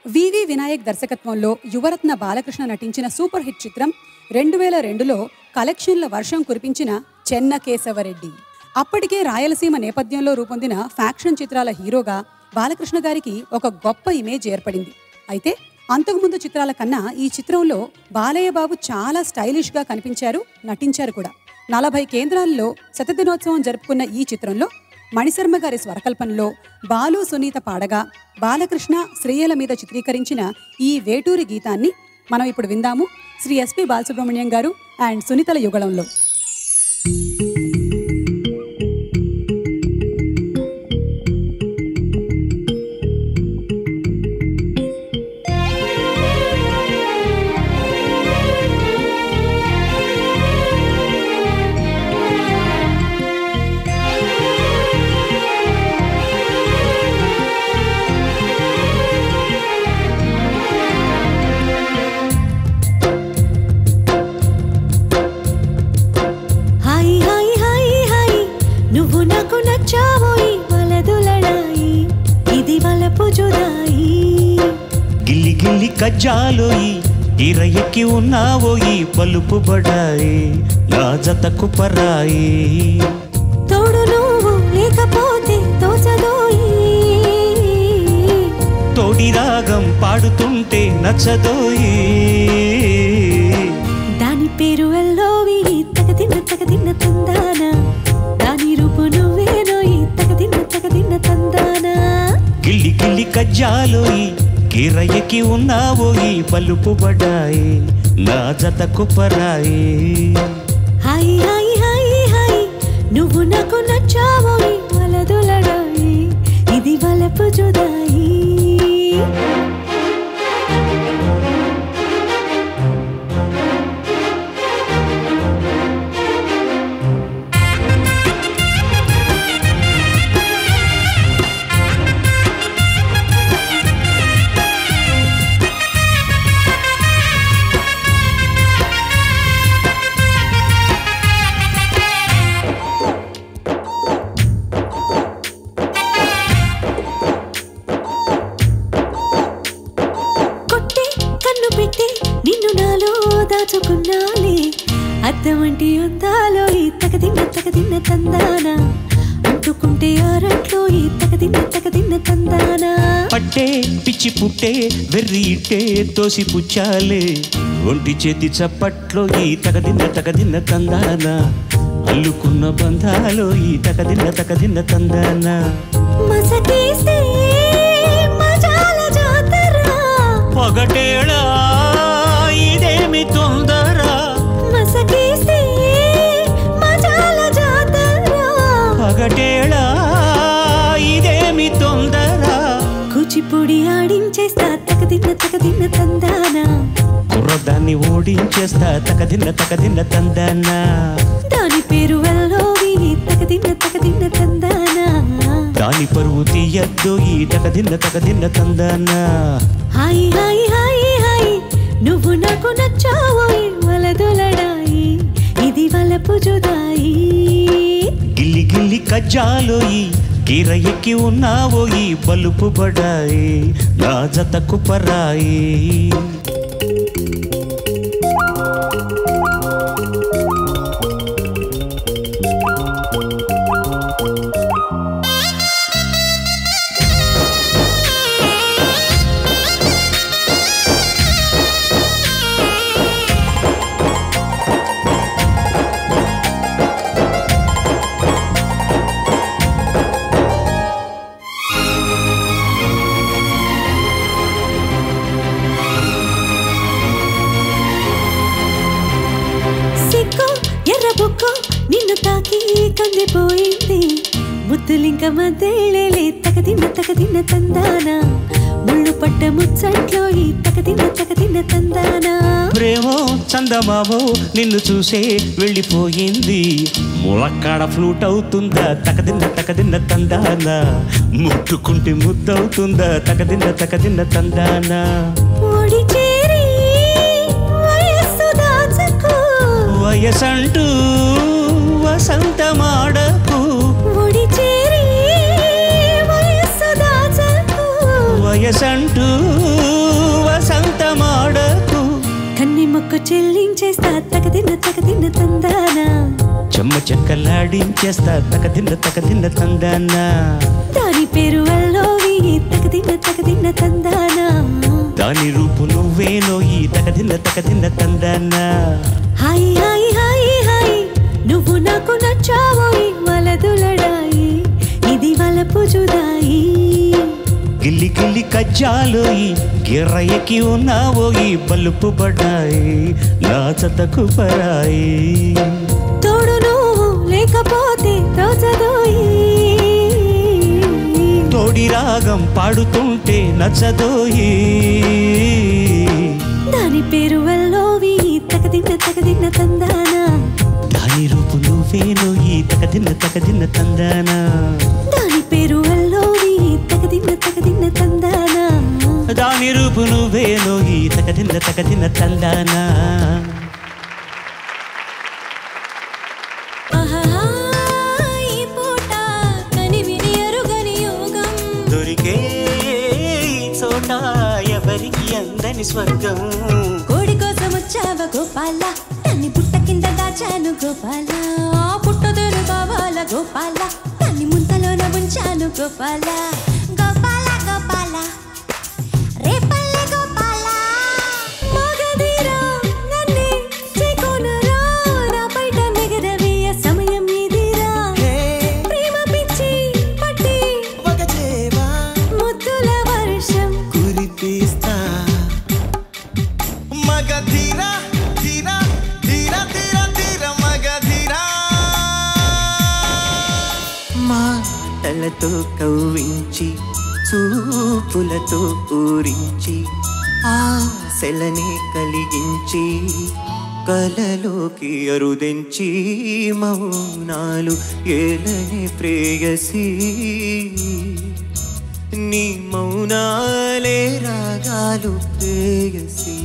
వివి వినాయక్ దర్శకత్వంలో యువరత్న బాలకృష్ణ నటించిన super hit చిత్రం 2002లో కలెక్షన్ల వర్షం కురిపించిన చెన్న కేశవరెడ్డి. అప్పటికే రాయలసీమ నేపథ్యంలో రూపొందిన ఫ్యాక్షన్ చిత్రాల హీరోగా బాలకృష్ణ గారికి ఒక గొప్ప ఇమేజ్ ఏర్పడింది. అయితే అంతకుముందు చిత్రాల కన్నా ఈ చిత్రంలో బాలయ్య బాబు చాలా స్టైలిష్గా కనిపించారు, నటించారు కూడా. 40 కేంద్రాల్లో శతదినోత్సవం జరుపుకున్న ఈ చిత్రంలో మణిశర్మ గారి స్వరకల్పనలో బాలు సునీత పాడగా బాలకృష్ణ శ్రేయల మీద చిత్రీకరించిన ఈ వేటూరి గీతాన్ని మనం ఇప్పుడు విందాము. శ్రీ ఎస్పి బాలసుబ్రహ్మణ్యం గారు అండ్ సునీతల యుగళంలో. గిల్లి గిల్లి కజ్జాలోయి ఇరయకి ఉన్నావోయి పలుపు బడాయి నా జతకు పరాయి తోడు నువ్వు లేకపోతే తోచదోయి తోడి రాగం పాడుతుంటే నచ్చదోయి దాని పేరు అల్లోవి తగదిన్న తందానా దాని రూపు నువ్వేనోయి తగదిన్న తందానా గిల్లి గిల్లి కజ్జాలోయి గిరయకి ఉన్నావోయి పలుపు బడాయి నా జతకు పరాయి హాయ్ హాయ్ హాయ్ హాయ్ నువ్వు నాకు నచ్చావోయి వలదులడాయి ఇది వలపు జుదాయి నిన్ను నాలో దాచుకున్నాలే అద్దమంటి అందాలో ఈ తగదిన్న తందానా అంటుకుంటే ఆరట్లో ఈ తగదిన్న తందానా పట్టే పిచ్చి పుట్టే వెర్రి ఇట్టే తోసి పుచ్చాలే ఒంటి చేతి చప్పట్లో ఈ తగదిన్న తందానా అల్లుకున్న బంధాలో ఈ తగదిన్న తందానా మసకేస్తే మజాల జాతర పొగటేళా ఇదేమి తొందర మసకేస్తే మజాల జాతర పొగటేళా ఇదేమి తొందర కూచిపూడి ఆడించేస్తా తగదిన్న తందానా కుర్రదాన్ని ఓడించేస్తా తగదిన్న తందానా దాని పేరు అల్లోవి తగదిన్న తందానా దాని పరువు తీయద్దు ఈ తగదిన్న తందానా హాయ్ హాయ్ హాయ్ హాయ్ నువ్వు నాకు నచ్చావోయి వలదులడాయి ఇది వలపు జుదాయి గిల్లి గిల్లి కజ్జాలోయి గిరయకి ఉన్నావోయి బలుపు బడాయి నా జతకు పరాయి నిన్ను తాకి కందిపోయింది ముద్దులింక మధ్యలే తగదిన్న తందానా ముళ్ళు పట్ట ముచ్చట్లో ఈ తగదిన్న తందానా ప్రేమో చందమామో నిన్ను చూసే వెళ్ళిపోయింది ములక్కాడ ఫ్లూట్ అవుతుందా తగదిన్న తందానా ముట్టుకుంటే ముద్దవుతుందా తగదిన్న తందానా ఓడి చేరి వయస్సు దాచకు వయసంటూ వసంతమాడకు ఓడి చేరి వయస్సు దాచకు వయసంటూ వసంతమాడకు కన్ని మొక్కు చెల్లించేస్తా తగదిన్న తందానా చెమ్మ చెక్కలాడించేస్తా తకదిన్న తందానా దాని పేరు అల్లోవి తగదిన్న తందానా దాని రూపు నువ్వేనోయి తకదిన్న తందానా హాయ్ హాయ్ హాయ్ హాయ్ నువ్వు నాకు నచ్చావోయి వలదులడాయి ఇది వలపు జుదాయి గిల్లి గిల్లి కజ్జాలోయి గిర్రయ్యకి ఉన్నావోయి బలుపు పడ్డాయి నా చతకు పరాయి తోడు నువ్వు లేకపోతే తోచదోయి తోడి రాగం పాడుతుంటే నచ్చదోయి దాని పేరు అల్లోవి తగదిన్న తందానా దాని రూపు నువ్వేనోయి తకదిన్న తందానా దాని పేరు అల్లోవి తగదిన్న తందానా దాని రూపు నువ్వేనోయి తకదిన్న తందానా ఈ పూట కనివిని ఎరుగని యోగం దొరికే చోట ఎవరికి అందని స్వర్గం కోడి కోసం వచ్చావ గోపాల దాన్ని పుట్ట కింద దాచాను గోపాల పుట్టదోరు కావాల గోపాల దాన్ని ముంతలోన ఉంచాను గోపాల గోపాల గోపాల రేపల్లె గోపాల మగధీరా నన్నే చేకొనరా నా బయట నెగరవేయ సమయం ఇదిరా ప్రేమ పిచ్చి పట్టి వగచేవా ముద్దుల వర్షం కురిపిస్తా మగధీరా ధీరా ధీరా ధీరా ధీరా మగధీరా మాటలతో కవ్వించి చూపులతో ఊరించి ఆశలనే కలిగించి కలలోకి అరుదించి మౌనాలు ఏలని ప్రేయసి నీ మౌనాలే రాగాలు ప్రేయసి